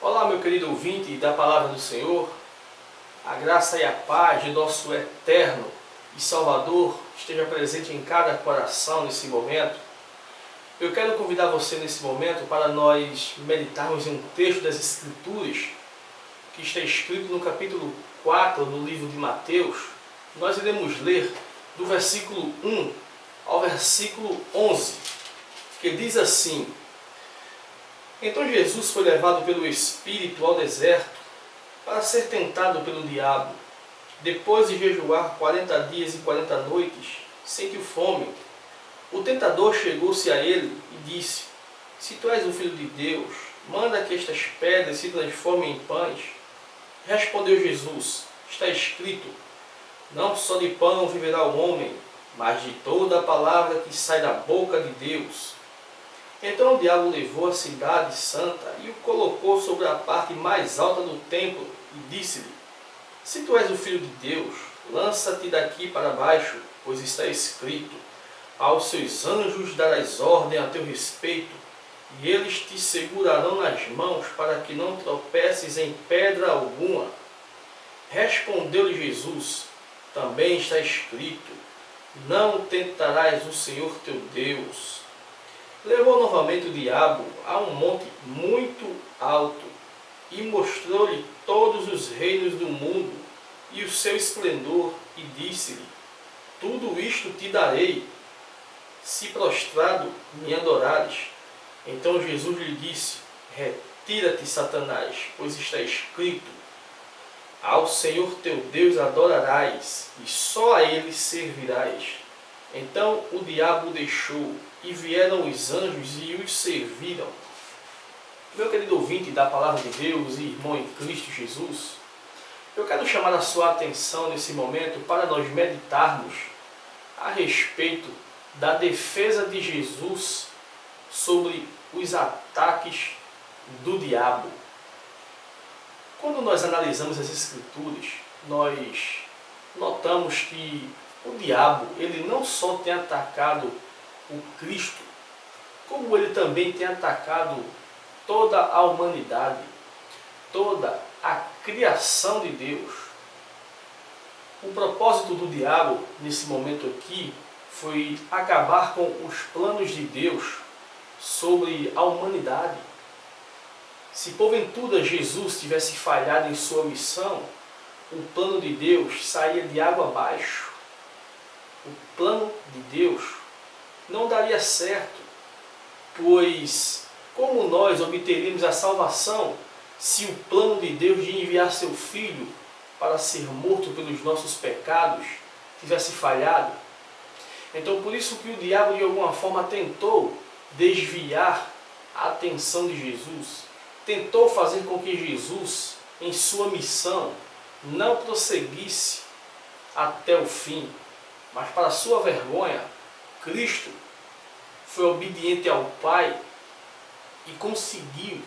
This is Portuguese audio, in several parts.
Olá, meu querido ouvinte da Palavra do Senhor, a graça e a paz de nosso eterno e Salvador esteja presente em cada coração nesse momento. Eu quero convidar você nesse momento para nós meditarmos em um texto das Escrituras que está escrito no capítulo 4 do livro de Mateus. Nós iremos ler do versículo 1 ao versículo 11, que diz assim: Então Jesus foi levado pelo Espírito ao deserto para ser tentado pelo diabo. Depois de jejuar 40 dias e 40 noites, sentiu fome. O tentador chegou-se a ele e disse: Se tu és o Filho de Deus, manda que estas pedras se transformem em pães. Respondeu Jesus: Está escrito: Não só de pão viverá o homem, mas de toda a palavra que sai da boca de Deus. Então o diabo levou a cidade santa e o colocou sobre a parte mais alta do templo e disse-lhe: Se tu és o Filho de Deus, lança-te daqui para baixo, pois está escrito: Aos seus anjos darás ordem a teu respeito, e eles te segurarão nas mãos para que não tropeces em pedra alguma. Respondeu-lhe Jesus: Também está escrito: Não tentarás o Senhor teu Deus. Levou novamente o diabo a um monte muito alto e mostrou-lhe todos os reinos do mundo e o seu esplendor, e disse-lhe: Tudo isto te darei, se prostrado me adorares. Então Jesus lhe disse: Retira-te, Satanás, pois está escrito: Ao Senhor teu Deus adorarás, e só a ele servirás. Então o diabo o deixou, e vieram os anjos e os serviram. Meu querido ouvinte da Palavra de Deus e irmão em Cristo Jesus, eu quero chamar a sua atenção nesse momento para nós meditarmos a respeito da defesa de Jesus sobre os ataques do diabo. Quando nós analisamos as Escrituras, nós notamos que o diabo, ele não só tem atacado o Cristo, como ele também tem atacado toda a humanidade, toda a criação de Deus. O propósito do diabo, nesse momento aqui, foi acabar com os planos de Deus sobre a humanidade. Se porventura Jesus tivesse falhado em sua missão, o plano de Deus saía de água abaixo. O plano de Deus não daria certo, pois como nós obteríamos a salvação se o plano de Deus de enviar seu Filho para ser morto pelos nossos pecados tivesse falhado? Então por isso que o diabo de alguma forma tentou desviar a atenção de Jesus, tentou fazer com que Jesus, em sua missão, não prosseguisse até o fim. Mas para sua vergonha, Cristo foi obediente ao Pai e conseguiu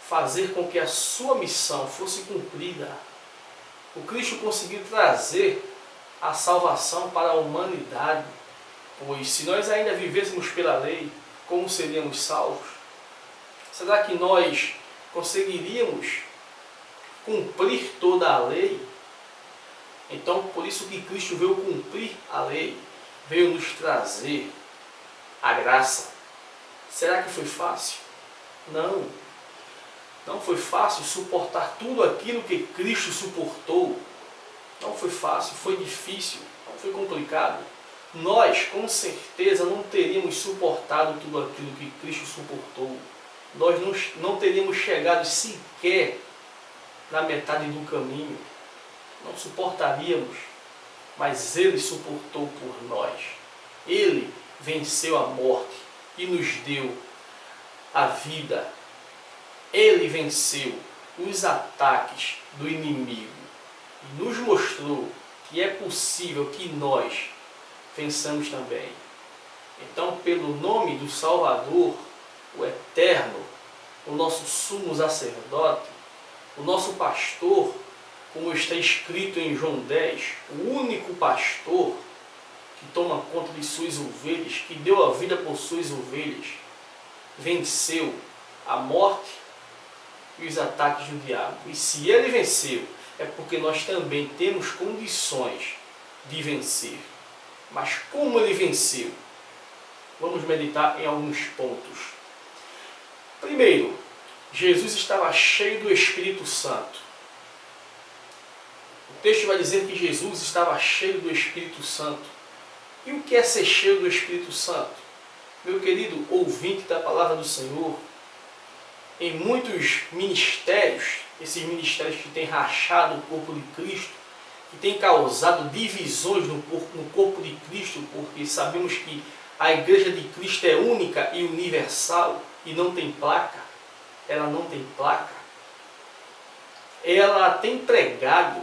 fazer com que a sua missão fosse cumprida. O Cristo conseguiu trazer a salvação para a humanidade, pois se nós ainda vivêssemos pela lei, como seríamos salvos? Será que nós conseguiríamos cumprir toda a lei? Então, por isso que Cristo veio cumprir a lei, veio nos trazer a graça. Será que foi fácil? Não. Não foi fácil suportar tudo aquilo que Cristo suportou. Não foi fácil, foi difícil, foi complicado. Nós, com certeza, não teríamos suportado tudo aquilo que Cristo suportou. Nós não teríamos chegado sequer na metade do caminho. Não suportaríamos, mas Ele suportou por nós. Ele venceu a morte e nos deu a vida. Ele venceu os ataques do inimigo e nos mostrou que é possível que nós vençamos também. Então, pelo nome do Salvador, o Eterno, o nosso sumo sacerdote, o nosso pastor, como está escrito em João 10, o único pastor que toma conta de suas ovelhas, que deu a vida por suas ovelhas, venceu a morte e os ataques do diabo. E se ele venceu, é porque nós também temos condições de vencer. Mas como ele venceu? Vamos meditar em alguns pontos. Primeiro, Jesus estava cheio do Espírito Santo. O texto vai dizer que Jesus estava cheio do Espírito Santo. E o que é ser cheio do Espírito Santo? Meu querido ouvinte da palavra do Senhor, em muitos ministérios, esses ministérios que têm rachado o corpo de Cristo, que têm causado divisões no corpo de Cristo, porque sabemos que a igreja de Cristo é única e universal e não tem placa. Ela não tem placa. Ela tem pregado,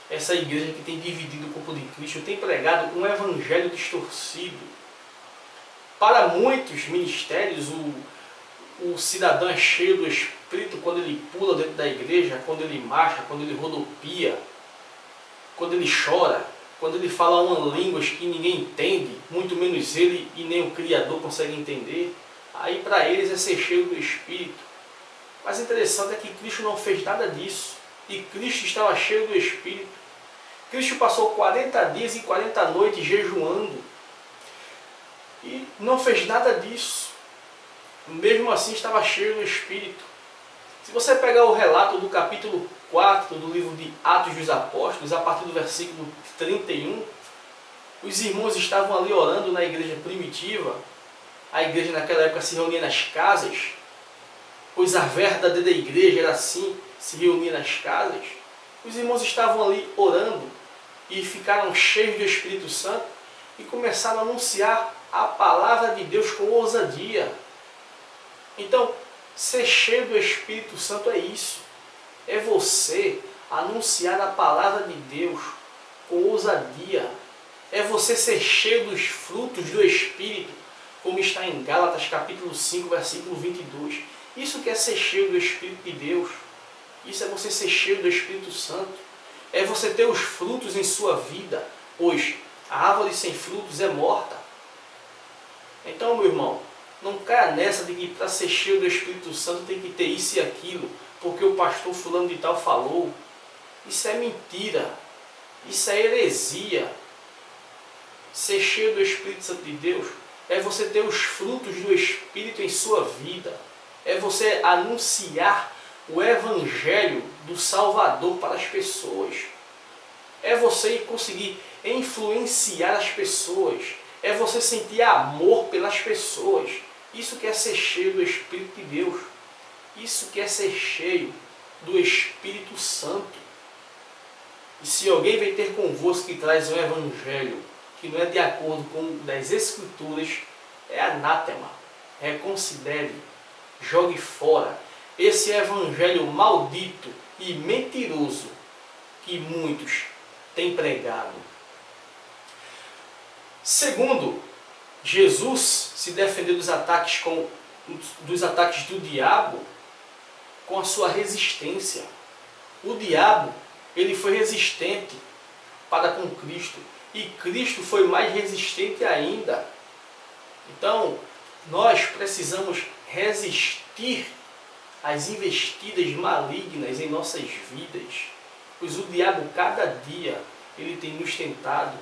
essa igreja que tem dividido o corpo de Cristo, tem pregado um evangelho distorcido. Para muitos ministérios, o cidadão é cheio do Espírito quando ele pula dentro da igreja, quando ele marcha, quando ele rodopia, quando ele chora, quando ele fala uma língua que ninguém entende, muito menos ele e nem o Criador consegue entender. Aí para eles é ser cheio do Espírito. Mas interessante é que Cristo não fez nada disso. E Cristo estava cheio do Espírito. Cristo passou 40 dias e 40 noites jejuando. E não fez nada disso. Mesmo assim estava cheio do Espírito. Se você pegar o relato do capítulo 4 do livro de Atos dos Apóstolos, a partir do versículo 31, os irmãos estavam ali orando na igreja primitiva. A igreja naquela época se reunia nas casas, pois a verdadeira igreja era assim, se reunia nas casas. Os irmãos estavam ali orando e ficaram cheios do Espírito Santo e começaram a anunciar a palavra de Deus com ousadia. Então, ser cheio do Espírito Santo é isso. É você anunciar a palavra de Deus com ousadia. É você ser cheio dos frutos do Espírito, como está em Gálatas capítulo 5, versículo 22. Isso que é ser cheio do Espírito de Deus. Isso é você ser cheio do Espírito Santo. É você ter os frutos em sua vida, pois a árvore sem frutos é morta. Então, meu irmão, não caia nessa de que para ser cheio do Espírito Santo tem que ter isso e aquilo, porque o pastor fulano de tal falou. Isso é mentira. Isso é heresia. Ser cheio do Espírito Santo de Deus é você ter os frutos do Espírito em sua vida. É você anunciar o Evangelho do Salvador para as pessoas. É você conseguir influenciar as pessoas. É você sentir amor pelas pessoas. Isso que é ser cheio do Espírito de Deus. Isso que é ser cheio do Espírito Santo. E se alguém vem ter convosco que traz um Evangelho que não é de acordo com o das Escrituras, é anátema. Reconsidere. Jogue fora esse evangelho maldito e mentiroso que muitos têm pregado. Segundo, Jesus se defendeu dos ataques do diabo com a sua resistência. O diabo, ele foi resistente para com Cristo, e Cristo foi mais resistente ainda. Então, nós precisamos resistir às investidas malignas em nossas vidas, pois o diabo cada dia ele tem nos tentado,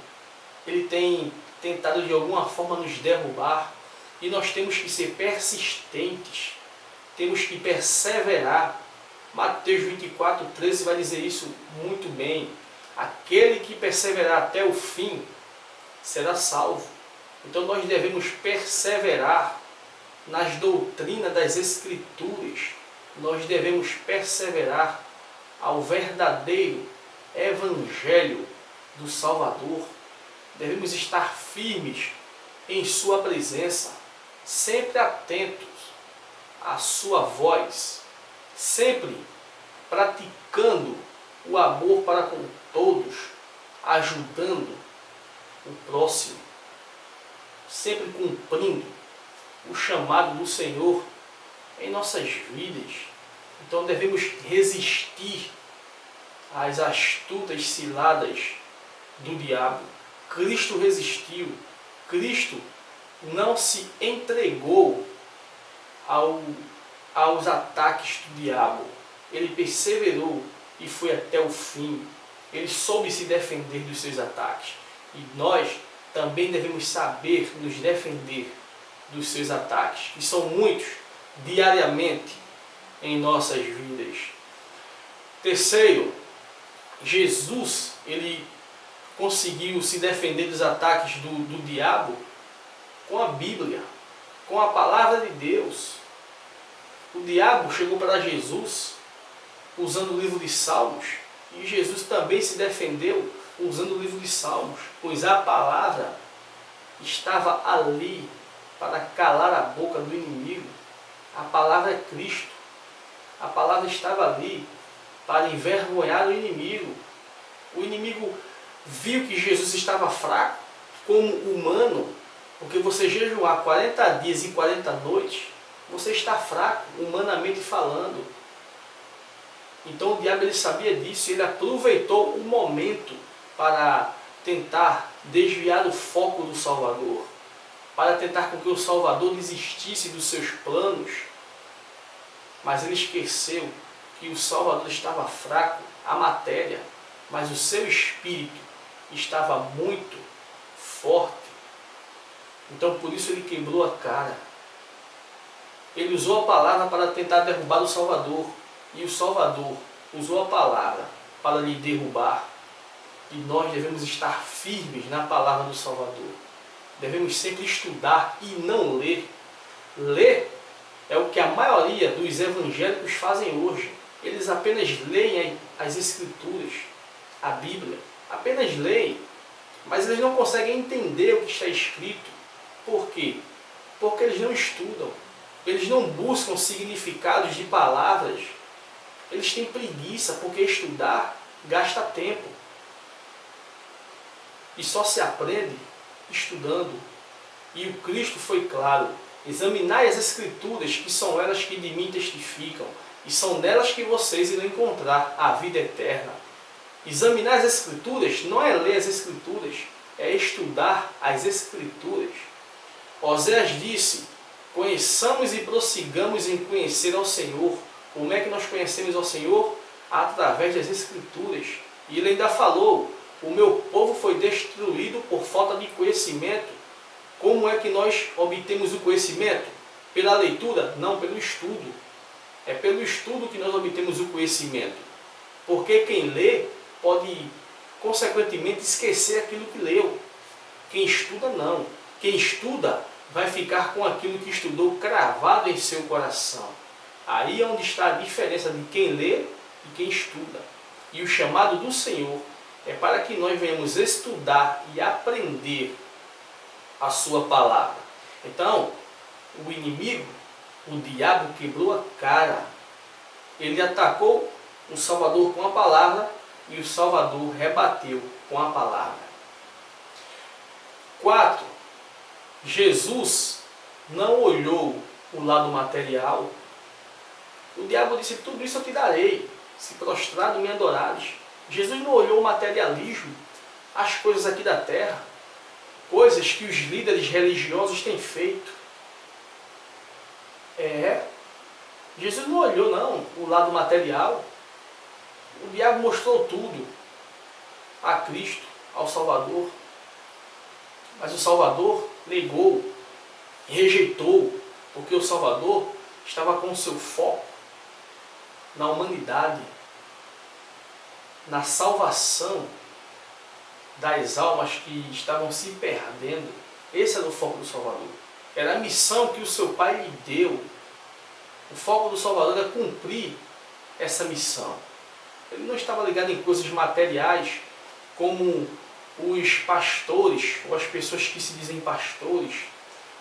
ele tem tentado de alguma forma nos derrubar, e nós temos que ser persistentes, temos que perseverar. Mateus 24:13 vai dizer isso muito bem. Aquele que perseverar até o fim será salvo. Então nós devemos perseverar nas doutrinas das Escrituras. Nós devemos perseverar ao verdadeiro Evangelho do Salvador. Devemos estar firmes em sua presença, sempre atentos à sua voz, sempre praticando o amor para com todos, ajudando o próximo, sempre cumprindo o chamado do Senhor em nossas vidas. Então devemos resistir às astutas ciladas do diabo. Cristo resistiu. Cristo não se entregou ao aos ataques do diabo. Ele perseverou e foi até o fim. Ele soube se defender dos seus ataques. E nós também devemos saber nos defender dos seus ataques, que são muitos, diariamente, em nossas vidas. Terceiro, Jesus, ele conseguiu se defender dos ataques do diabo com a Bíblia, com a palavra de Deus. O diabo chegou para Jesus usando o livro de Salmos, e Jesus também se defendeu usando o livro de Salmos, pois a palavra estava ali para calar a boca do inimigo. A palavra é Cristo. A palavra estava ali para envergonhar o inimigo. O inimigo viu que Jesus estava fraco como humano, porque você jejuar 40 dias e 40 noites, você está fraco, humanamente falando. Então o diabo, ele sabia disso, ele aproveitou o momento para tentar desviar o foco do Salvador, para tentar com que o Salvador desistisse dos seus planos. Mas ele esqueceu que o Salvador estava fraco, a matéria, mas o seu espírito estava muito forte. Então por isso ele quebrou a cara. Ele usou a palavra para tentar derrubar o Salvador, e o Salvador usou a palavra para lhe derrubar. E nós devemos estar firmes na palavra do Salvador. Devemos sempre estudar e não ler. Ler é o que a maioria dos evangélicos fazem hoje. Eles apenas leem as Escrituras, a Bíblia. Apenas leem, mas eles não conseguem entender o que está escrito. Por quê? Porque eles não estudam. Eles não buscam significados de palavras. Eles têm preguiça, porque estudar gasta tempo. E só se aprende estudando. E o Cristo foi claro: examinai as Escrituras, que são elas que de mim testificam, e são nelas que vocês irão encontrar a vida eterna. Examinar as Escrituras não é ler as Escrituras, é estudar as Escrituras. Oséias disse: conheçamos e prossigamos em conhecer ao Senhor. Como é que nós conhecemos ao Senhor? Através das Escrituras. E ele ainda falou: o meu povo foi destruído por falta de conhecimento. Como é que nós obtemos o conhecimento? Pela leitura? Não, pelo estudo. É pelo estudo que nós obtemos o conhecimento. Porque quem lê pode, consequentemente, esquecer aquilo que leu. Quem estuda, não. Quem estuda vai ficar com aquilo que estudou cravado em seu coração. Aí é onde está a diferença de quem lê e quem estuda. E o chamado do Senhor é para que nós venhamos estudar e aprender a sua palavra. Então, o inimigo, o diabo, quebrou a cara. Ele atacou o Salvador com a palavra e o Salvador rebateu com a palavra. 4. Jesus não olhou o lado material. O diabo disse: tudo isso eu te darei, se prostrado me adorares. Jesus não olhou o materialismo, as coisas aqui da terra, coisas que os líderes religiosos têm feito. Jesus não olhou não o lado material. O diabo mostrou tudo a Cristo, ao Salvador. Mas o Salvador negou, rejeitou, porque o Salvador estava com o seu foco na humanidade, na salvação das almas que estavam se perdendo. Esse era o foco do Salvador. Era a missão que o seu Pai lhe deu. O foco do Salvador era cumprir essa missão. Ele não estava ligado em coisas materiais, como os pastores, ou as pessoas que se dizem pastores,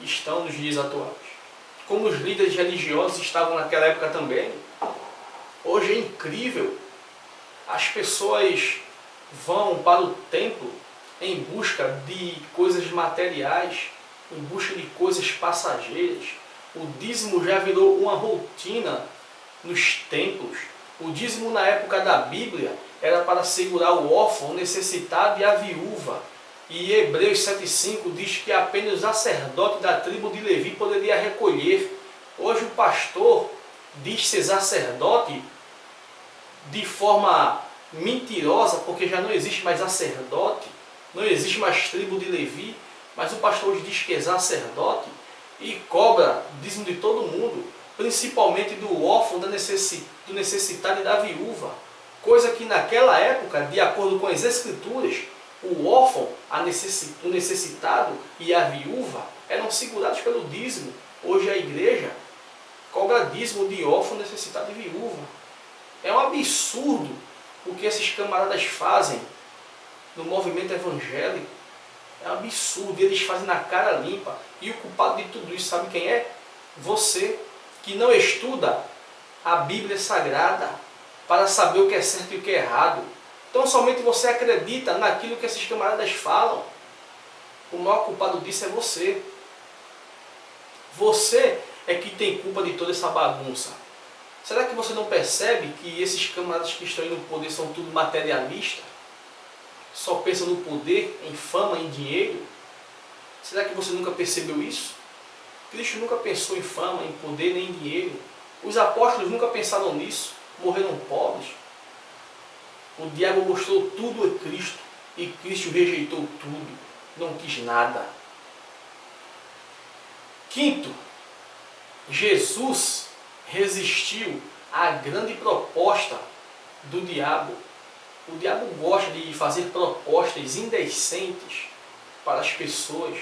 estão nos dias atuais. Como os líderes religiosos estavam naquela época também. Hoje é incrível. As pessoas vão para o templo em busca de coisas materiais, em busca de coisas passageiras. O dízimo já virou uma rotina nos templos. O dízimo na época da Bíblia era para segurar o órfão, o necessitado e a viúva. E Hebreus 7,5 diz que apenas o sacerdote da tribo de Levi poderia recolher. Hoje o pastor diz ser sacerdote de forma mentirosa, porque já não existe mais sacerdote, não existe mais tribo de Levi, mas o pastor hoje diz que é sacerdote e cobra dízimo de todo mundo, principalmente do órfão, do necessitado e da viúva. Coisa que naquela época, de acordo com as Escrituras, o órfão, o necessitado e a viúva eram segurados pelo dízimo. Hoje a igreja cobra dízimo de órfão, necessitado e viúva. É um absurdo o que esses camaradas fazem no movimento evangélico. É um absurdo, eles fazem na cara limpa. E o culpado de tudo isso, sabe quem é? Você, que não estuda a Bíblia Sagrada para saber o que é certo e o que é errado. Então somente você acredita naquilo que esses camaradas falam. O maior culpado disso é você. Você é que tem culpa de toda essa bagunça. Será que você não percebe que esses camaradas que estão aí no poder são tudo materialistas? Só pensam no poder, em fama, em dinheiro? Será que você nunca percebeu isso? Cristo nunca pensou em fama, em poder, nem em dinheiro. Os apóstolos nunca pensaram nisso. Morreram pobres. O diabo mostrou tudo a Cristo e Cristo rejeitou tudo. Não quis nada. Quinto, Jesus resistiu à grande proposta do diabo. O diabo gosta de fazer propostas indecentes para as pessoas.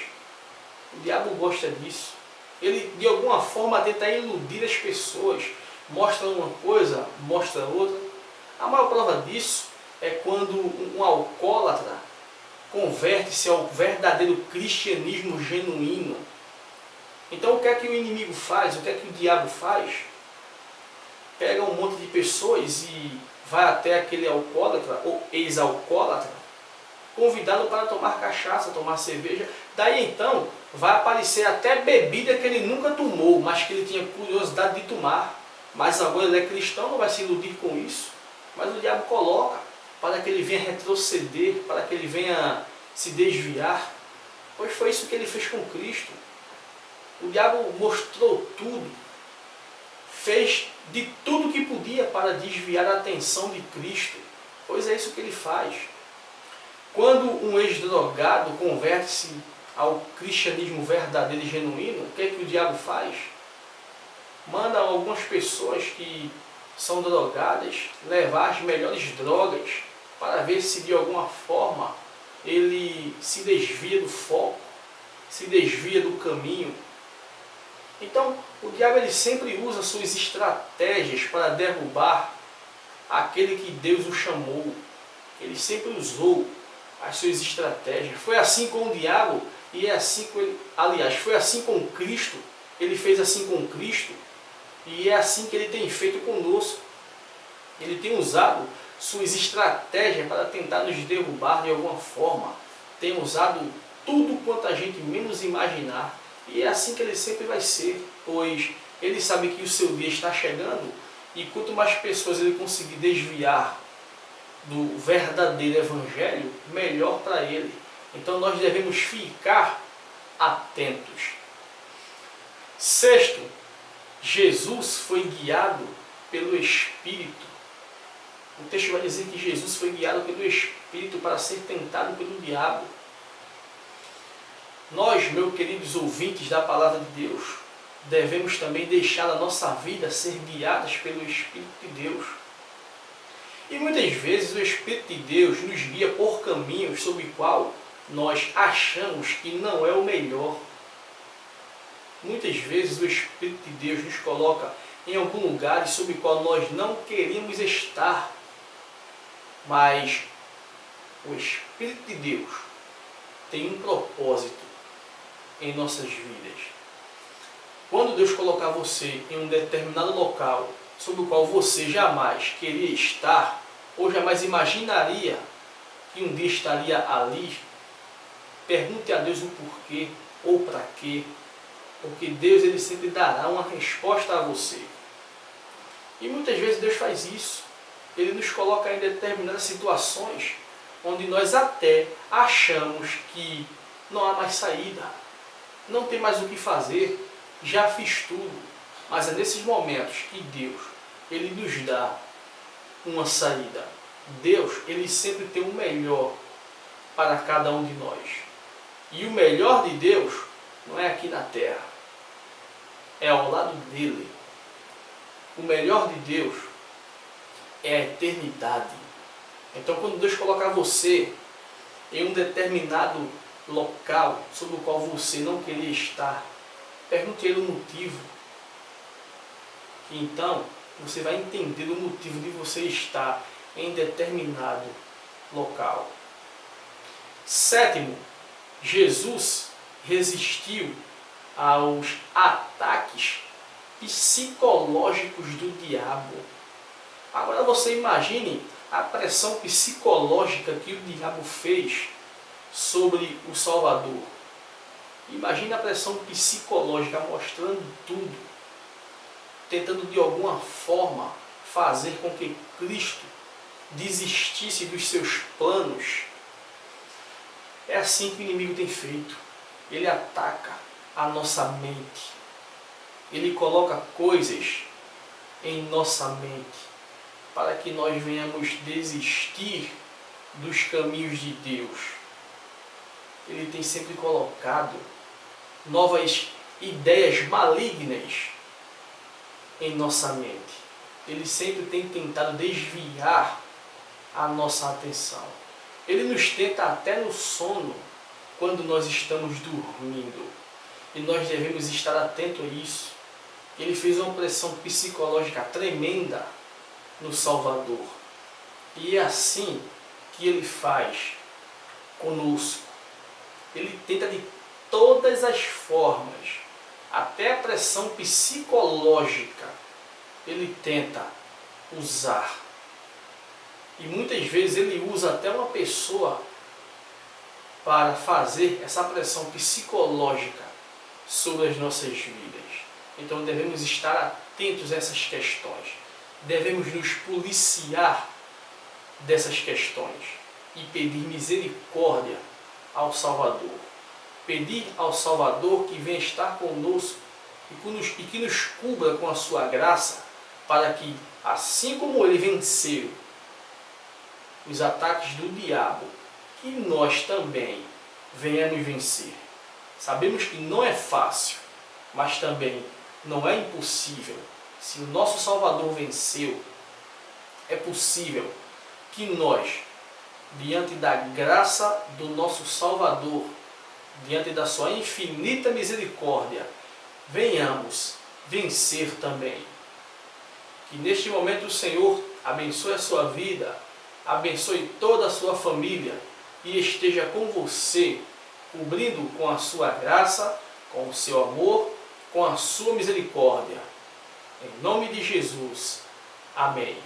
O diabo gosta disso. Ele, de alguma forma, tenta iludir as pessoas. Mostra uma coisa, mostra outra. A maior prova disso é quando um alcoólatra converte-se ao verdadeiro cristianismo genuíno. Então, o que é que o inimigo faz? O que é que o diabo faz? Pega um monte de pessoas e vai até aquele alcoólatra ou ex-alcoólatra, convidá-lo para tomar cachaça, tomar cerveja. Daí então vai aparecer até bebida que ele nunca tomou, mas que ele tinha curiosidade de tomar. Mas agora ele é cristão, não vai se iludir com isso. Mas o diabo coloca para que ele venha retroceder, para que ele venha se desviar. Pois foi isso que ele fez com Cristo. O diabo mostrou tudo, fez de tudo que podia para desviar a atenção de Cristo. Pois é isso que ele faz. Quando um ex-drogado converte-se ao cristianismo verdadeiro e genuíno, o que é que o diabo faz? Manda algumas pessoas que são drogadas levar as melhores drogas para ver se de alguma forma ele se desvia do foco, se desvia do caminho. Então, o diabo ele sempre usa suas estratégias para derrubar aquele que Deus o chamou. Ele sempre usou as suas estratégias. Foi assim com o diabo e é assim com ele. Aliás, foi assim com Cristo. Ele fez assim com Cristo e é assim que ele tem feito conosco. Ele tem usado suas estratégias para tentar nos derrubar de alguma forma. Tem usado tudo quanto a gente menos imaginar. E é assim que ele sempre vai ser, pois ele sabe que o seu dia está chegando e quanto mais pessoas ele conseguir desviar do verdadeiro evangelho, melhor para ele. Então nós devemos ficar atentos. Sexto, Jesus foi guiado pelo Espírito. O texto vai dizer que Jesus foi guiado pelo Espírito para ser tentado pelo diabo. Nós, meus queridos ouvintes da Palavra de Deus, devemos também deixar a nossa vida ser guiadas pelo Espírito de Deus. E muitas vezes o Espírito de Deus nos guia por caminhos sobre o qual nós achamos que não é o melhor. Muitas vezes o Espírito de Deus nos coloca em algum lugar sobre o qual nós não queríamos estar. Mas o Espírito de Deus tem um propósito em nossas vidas. Quando Deus colocar você em um determinado local sobre o qual você jamais queria estar, ou jamais imaginaria que um dia estaria ali, pergunte a Deus o porquê ou para quê, porque Deus ele sempre dará uma resposta a você. E muitas vezes Deus faz isso. Ele nos coloca em determinadas situações onde nós até achamos que não há mais saída, não tem mais o que fazer, já fiz tudo, Mas é nesses momentos que Deus, Ele nos dá uma saída. Deus, Ele sempre tem o melhor para cada um de nós. E o melhor de Deus não é aqui na terra, é ao lado dele. O melhor de Deus é a eternidade. Então, quando Deus colocar você em um determinado local sobre o qual você não queria estar, pergunte a Ele o motivo. E então, você vai entender o motivo de você estar em determinado local. Sétimo, Jesus resistiu aos ataques psicológicos do diabo. Agora você imagine a pressão psicológica que o diabo fez sobre o Salvador. Imagine a pressão psicológica mostrando tudo, tentando de alguma forma fazer com que Cristo desistisse dos seus planos. É assim que o inimigo tem feito. Ele ataca a nossa mente. Ele coloca coisas em nossa mente para que nós venhamos desistir dos caminhos de Deus. Ele tem sempre colocado novas ideias malignas em nossa mente. Ele sempre tem tentado desviar a nossa atenção. Ele nos tenta até no sono, quando nós estamos dormindo. E nós devemos estar atentos a isso. Ele fez uma pressão psicológica tremenda no Salvador. E é assim que ele faz conosco. Ele tenta de todas as formas, até a pressão psicológica, ele tenta usar. E muitas vezes ele usa até uma pessoa para fazer essa pressão psicológica sobre as nossas vidas. Então devemos estar atentos a essas questões. Devemos nos policiar dessas questões e pedir misericórdia ao Salvador. Pedir ao Salvador que venha estar conosco e que nos cubra com a sua graça, para que, assim como ele venceu os ataques do diabo, que nós também venhamos vencer. Sabemos que não é fácil, mas também não é impossível. Se o nosso Salvador venceu, é possível que nós, diante da graça do nosso Salvador, diante da sua infinita misericórdia, venhamos vencer também. Que neste momento o Senhor abençoe a sua vida, abençoe toda a sua família e esteja com você, cobrindo com a sua graça, com o seu amor, com a sua misericórdia. Em nome de Jesus. Amém.